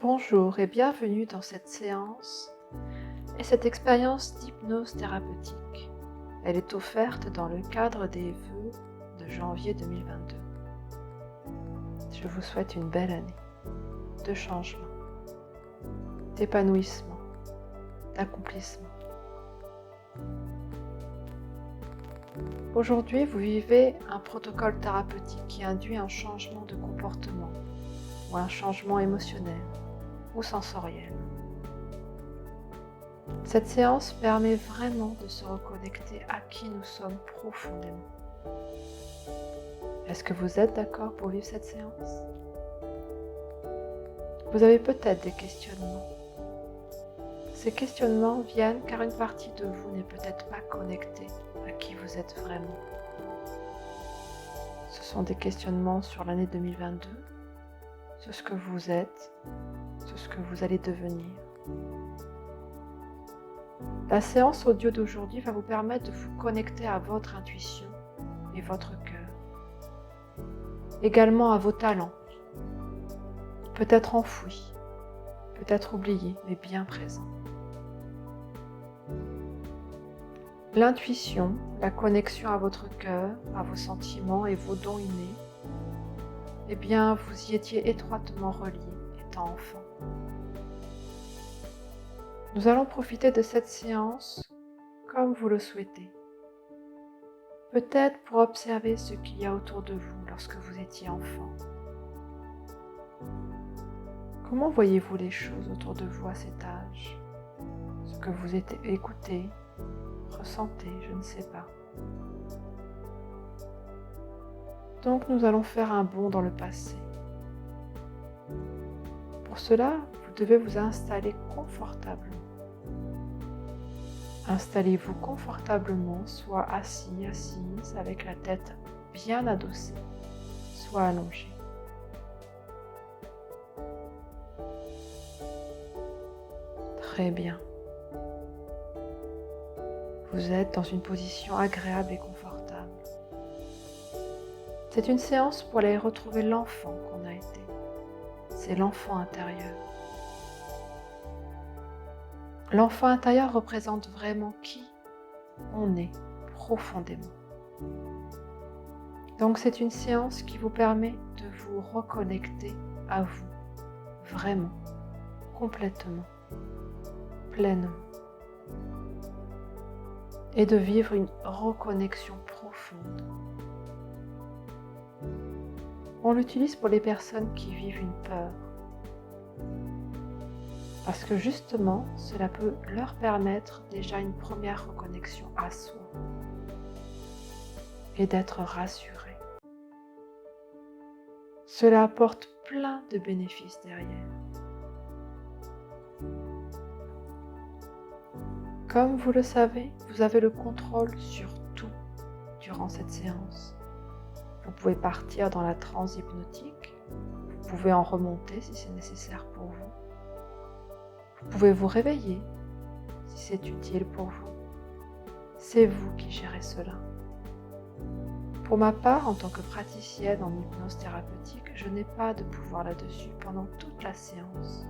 Bonjour et bienvenue dans cette séance et cette expérience d'hypnose thérapeutique. Elle est offerte dans le cadre des vœux de janvier 2022. Je vous souhaite une belle année de changement, d'épanouissement, d'accomplissement. Aujourd'hui, vous vivez un protocole thérapeutique qui induit un changement de comportement ou un changement émotionnel ou sensoriel. Cette séance permet vraiment de se reconnecter à qui nous sommes profondément. Est-ce que vous êtes d'accord pour vivre cette séance? Vous avez peut-être des questionnements. Ces questionnements viennent car une partie de vous n'est peut-être pas connectée à qui vous êtes vraiment. Ce sont des questionnements sur l'année 2022, sur ce que vous êtes, sur ce que vous allez devenir. La séance audio d'aujourd'hui va vous permettre de vous connecter à votre intuition et votre cœur. Également à vos talents, peut-être enfouis, peut-être oubliés, mais bien présents. L'intuition, la connexion à votre cœur, à vos sentiments et vos dons innés, eh bien, vous y étiez étroitement reliés étant enfant. Nous allons profiter de cette séance comme vous le souhaitez. Peut-être pour observer ce qu'il y a autour de vous lorsque vous étiez enfant. Comment voyez-vous les choses autour de vous à cet âge? Ce que vous écoutez, ressentez, je ne sais pas. Donc nous allons faire un bond dans le passé. Pour cela, vous devez vous installer confortablement. Installez-vous confortablement, soit assis, assise, avec la tête bien adossée, soit allongée. Très bien. Vous êtes dans une position agréable et confortable. C'est une séance pour aller retrouver l'enfant qu'on a été. C'est l'enfant intérieur. L'enfant intérieur représente vraiment qui on est profondément. Donc c'est une séance qui vous permet de vous reconnecter à vous, vraiment, complètement, pleinement. Et de vivre une reconnexion profonde. On l'utilise pour les personnes qui vivent une peur. Parce que justement, cela peut leur permettre déjà une première reconnexion à soi et d'être rassurés. Cela apporte plein de bénéfices derrière. Comme vous le savez, vous avez le contrôle sur tout durant cette séance. Vous pouvez partir dans la transe hypnotique, vous pouvez en remonter si c'est nécessaire pour vous. Vous pouvez vous réveiller si c'est utile pour vous. C'est vous qui gérez cela. Pour ma part, en tant que praticienne en hypnose thérapeutique, je n'ai pas de pouvoir là-dessus pendant toute la séance.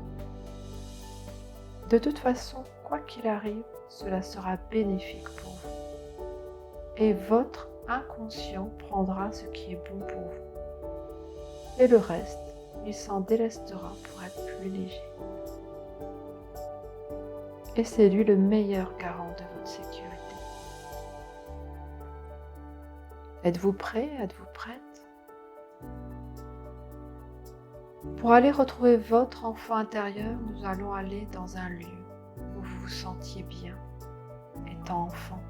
De toute façon, quoi qu'il arrive, cela sera bénéfique pour vous. Et votre inconscient prendra ce qui est bon pour vous. Et le reste, il s'en délestera pour être plus léger. Et c'est lui le meilleur garant de votre sécurité. Êtes-vous prêt? Êtes-vous prête? Pour aller retrouver votre enfant intérieur, nous allons aller dans un lieu où vous vous sentiez bien, étant enfant.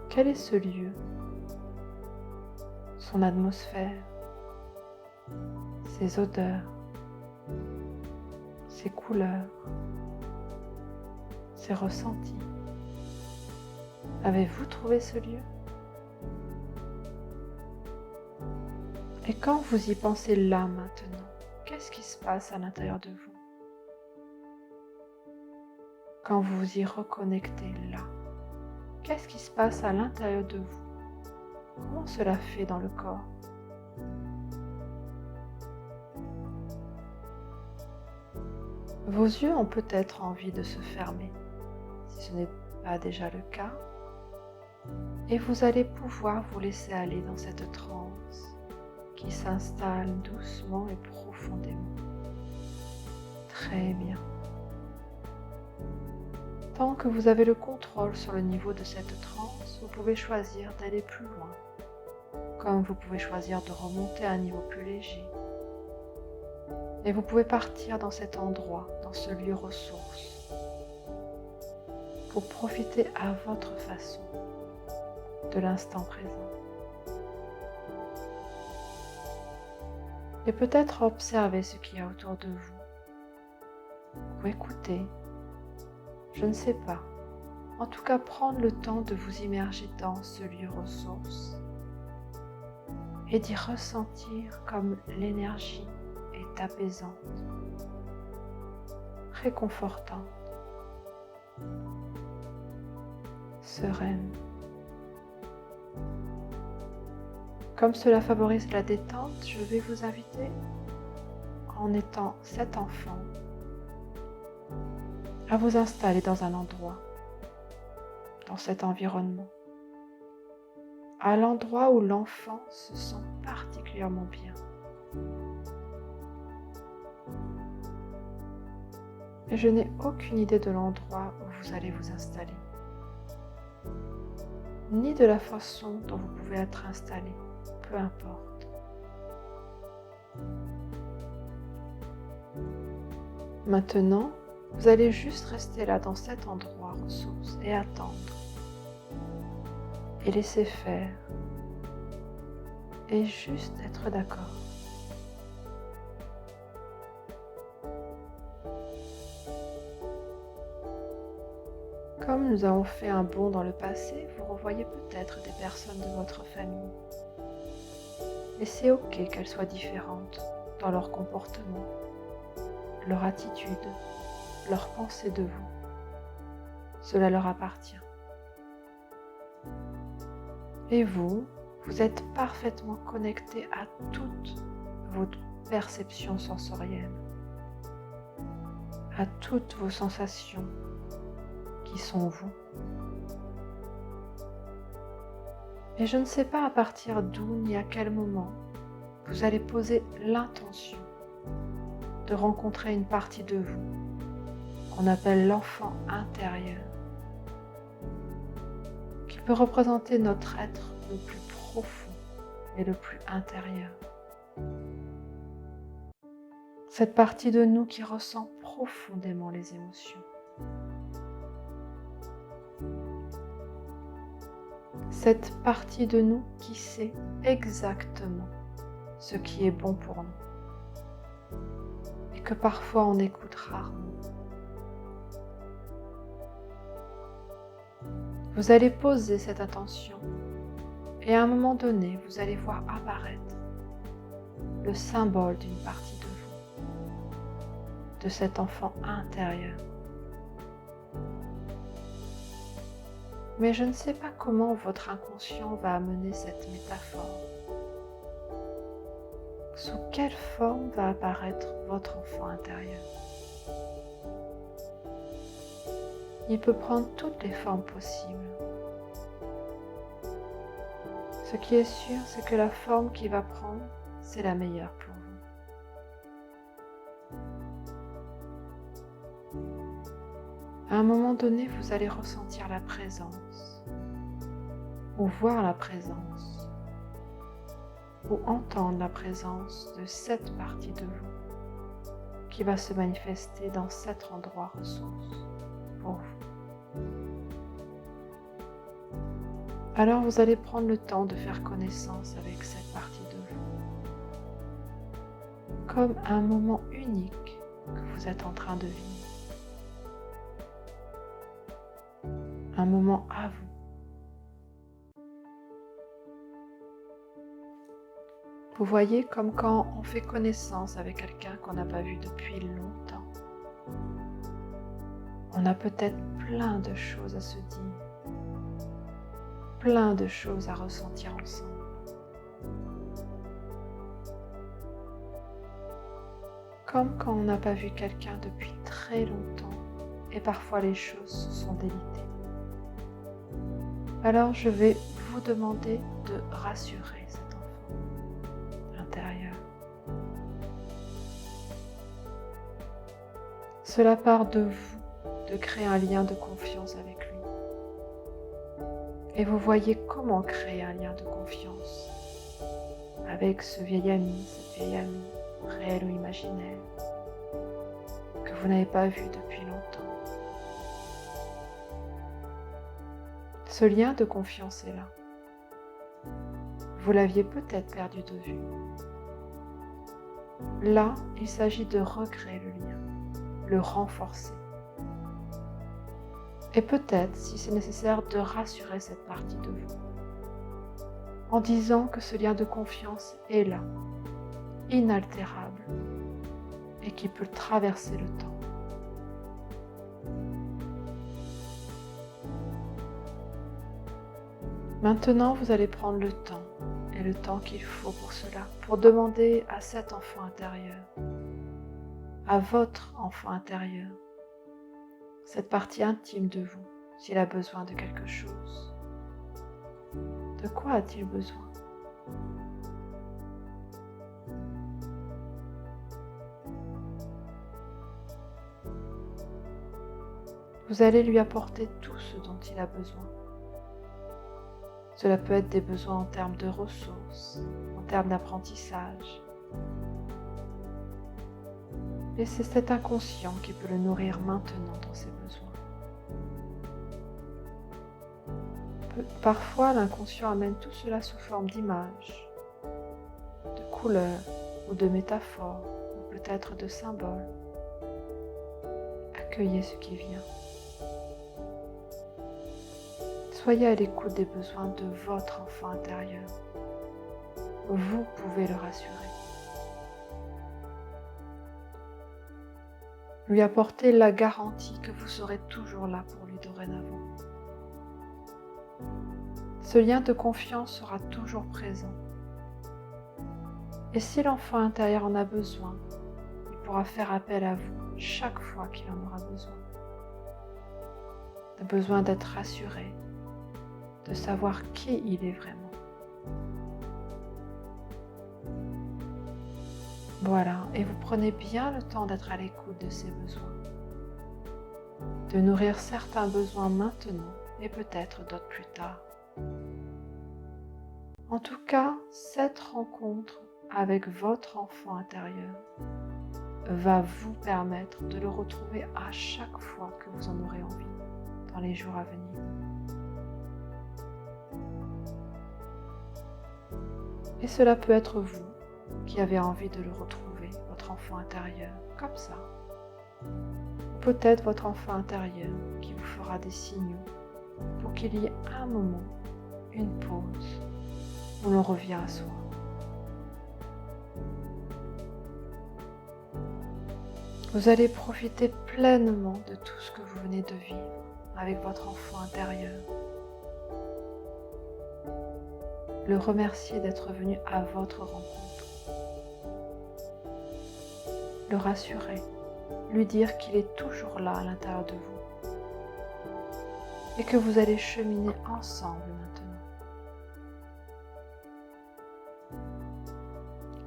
Quel est ce lieu? Son atmosphère, ses odeurs, ses couleurs, ses ressentis. Avez-vous trouvé ce lieu? Et quand vous y pensez là maintenant, qu'est-ce qui se passe à l'intérieur de vous? Quand vous vous y reconnectez là, qu'est-ce qui se passe à l'intérieur de vous? Comment cela fait dans le corps? Vos yeux ont peut-être envie de se fermer, si ce n'est pas déjà le cas, et vous allez pouvoir vous laisser aller dans cette transe qui s'installe doucement et profondément. Très bien. Tant que vous avez le contrôle sur le niveau de cette transe, vous pouvez choisir d'aller plus loin, comme vous pouvez choisir de remonter à un niveau plus léger. Et vous pouvez partir dans cet endroit, dans ce lieu ressource, pour profiter à votre façon de l'instant présent. Et peut-être observer ce qu'il y a autour de vous, ou écouter, je ne sais pas. En tout cas, prendre le temps de vous immerger dans ce lieu ressource et d'y ressentir comme l'énergie est apaisante, réconfortante, sereine. Comme cela favorise la détente, je vais vous inviter, en étant cet enfant, à vous installer dans un endroit, dans cet environnement, à l'endroit où l'enfant se sent particulièrement bien. Et je n'ai aucune idée de l'endroit où vous allez vous installer, ni de la façon dont vous pouvez être installé, peu importe. Maintenant, vous allez juste rester là dans cet endroit ressource et attendre. Et laisser faire. Et juste être d'accord. Comme nous avons fait un bond dans le passé, vous revoyez peut-être des personnes de votre famille. Et c'est ok qu'elles soient différentes dans leur comportement, leur attitude, leur pensée de vous. Cela leur appartient. Et vous, vous êtes parfaitement connecté à toutes vos perceptions sensorielles, à toutes vos sensations qui sont vous. Et je ne sais pas à partir d'où ni à quel moment vous allez poser l'intention de rencontrer une partie de vous qu'on appelle l'enfant intérieur, qui peut représenter notre être le plus profond et le plus intérieur. Cette partie de nous qui ressent profondément les émotions. Cette partie de nous qui sait exactement ce qui est bon pour nous et que parfois on écoute rarement. Vous allez poser cette attention et à un moment donné, vous allez voir apparaître le symbole d'une partie de vous, de cet enfant intérieur. Mais je ne sais pas comment votre inconscient va amener cette métaphore. Sous quelle forme va apparaître votre enfant intérieur? Il peut prendre toutes les formes possibles. Ce qui est sûr, c'est que la forme qu'il va prendre, c'est la meilleure pour vous. À un moment donné, vous allez ressentir la présence, ou voir la présence, ou entendre la présence de cette partie de vous qui va se manifester dans cet endroit ressource pour vous. Alors vous allez prendre le temps de faire connaissance avec cette partie de vous, comme un moment unique que vous êtes en train de vivre. Un moment à vous. Vous voyez comme quand on fait connaissance avec quelqu'un qu'on n'a pas vu depuis longtemps. On a peut-être plein de choses à se dire, plein de choses à ressentir ensemble. comme quand on n'a pas vu quelqu'un depuis très longtemps et parfois les choses se sont délitées. Alors je vais vous demander de rassurer cet enfant de l'intérieur. Cela part de vous de créer un lien de confiance avec lui. Et vous voyez comment créer un lien de confiance avec ce vieil ami, cette vieille amie, réel ou imaginaire, que vous n'avez pas vu depuis longtemps. Ce lien de confiance est là. Vous l'aviez peut-être perdu de vue. Là, il s'agit de recréer le lien, le renforcer. Et peut-être, si c'est nécessaire, de rassurer cette partie de vous, en disant que ce lien de confiance est là, inaltérable, et qui peut traverser le temps. Maintenant, vous allez prendre le temps, et le temps qu'il faut pour cela, pour demander à cet enfant intérieur, à votre enfant intérieur, cette partie intime de vous, s'il a besoin de quelque chose. De quoi a-t-il besoin ? Vous allez lui apporter tout ce dont il a besoin. Cela peut être des besoins en termes de ressources, en termes d'apprentissage. Et c'est cet inconscient qui peut le nourrir maintenant dans ses besoins. Parfois, l'inconscient amène tout cela sous forme d'images, de couleurs ou de métaphores, ou peut-être de symboles. Accueillez ce qui vient. Soyez à l'écoute des besoins de votre enfant intérieur. Vous pouvez le rassurer. Lui apporter la garantie que vous serez toujours là pour lui dorénavant. Ce lien de confiance sera toujours présent. Et si l'enfant intérieur en a besoin, il pourra faire appel à vous chaque fois qu'il en aura besoin. Il a besoin d'être rassuré, de savoir qui il est vraiment. Voilà, et vous prenez bien le temps d'être à l'écoute de ses besoins, de nourrir certains besoins maintenant et peut-être d'autres plus tard. En tout cas, cette rencontre avec votre enfant intérieur va vous permettre de le retrouver à chaque fois que vous en aurez envie dans les jours à venir. Et cela peut être vous qui avez envie de le retrouver, votre enfant intérieur, comme ça. Peut-être votre enfant intérieur qui vous fera des signaux pour qu'il y ait un moment, une pause, où l'on revient à soi. Vous allez profiter pleinement de tout ce que vous venez de vivre avec votre enfant intérieur. Le remercier d'être venu à votre rencontre. Le rassurer, lui dire qu'il est toujours là à l'intérieur de vous et que vous allez cheminer ensemble maintenant.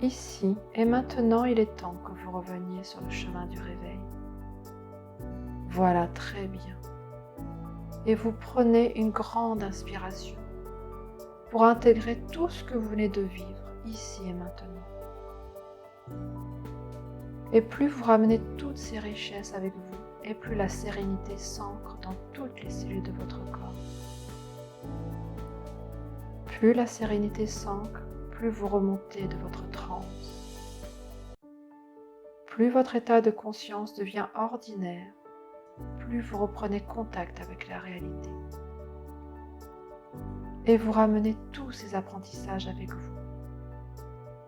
Ici et maintenant, il est temps que vous reveniez sur le chemin du réveil. Voilà, très bien. Et vous prenez une grande inspiration pour intégrer tout ce que vous venez de vivre ici et maintenant. Et plus vous ramenez toutes ces richesses avec vous, et plus la sérénité s'ancre dans toutes les cellules de votre corps. Plus la sérénité s'ancre, plus vous remontez de votre transe. Plus votre état de conscience devient ordinaire, plus vous reprenez contact avec la réalité. Et vous ramenez tous ces apprentissages avec vous,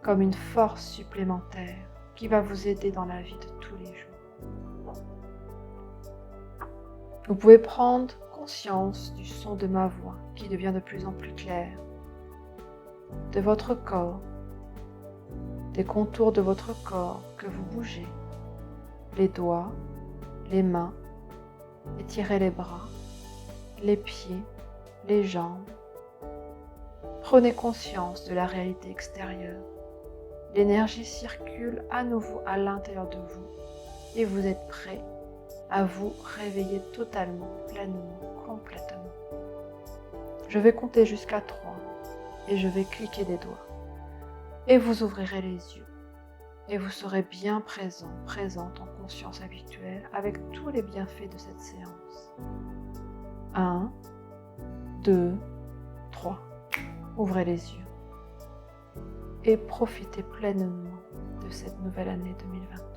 comme une force supplémentaire qui va vous aider dans la vie de tous les jours. Vous pouvez prendre conscience du son de ma voix qui devient de plus en plus clair, de votre corps, des contours de votre corps que vous bougez les doigts, les mains, étirez les bras, les pieds, les jambes. Prenez conscience de la réalité extérieure. L'énergie circule à nouveau à l'intérieur de vous et vous êtes prêt à vous réveiller totalement, pleinement, complètement. Je vais compter jusqu'à 3 et je vais cliquer des doigts. Et vous ouvrirez les yeux et vous serez bien présent, présente en conscience habituelle avec tous les bienfaits de cette séance. 1, 2, 3. Ouvrez les yeux et profitez pleinement de cette nouvelle année 2024.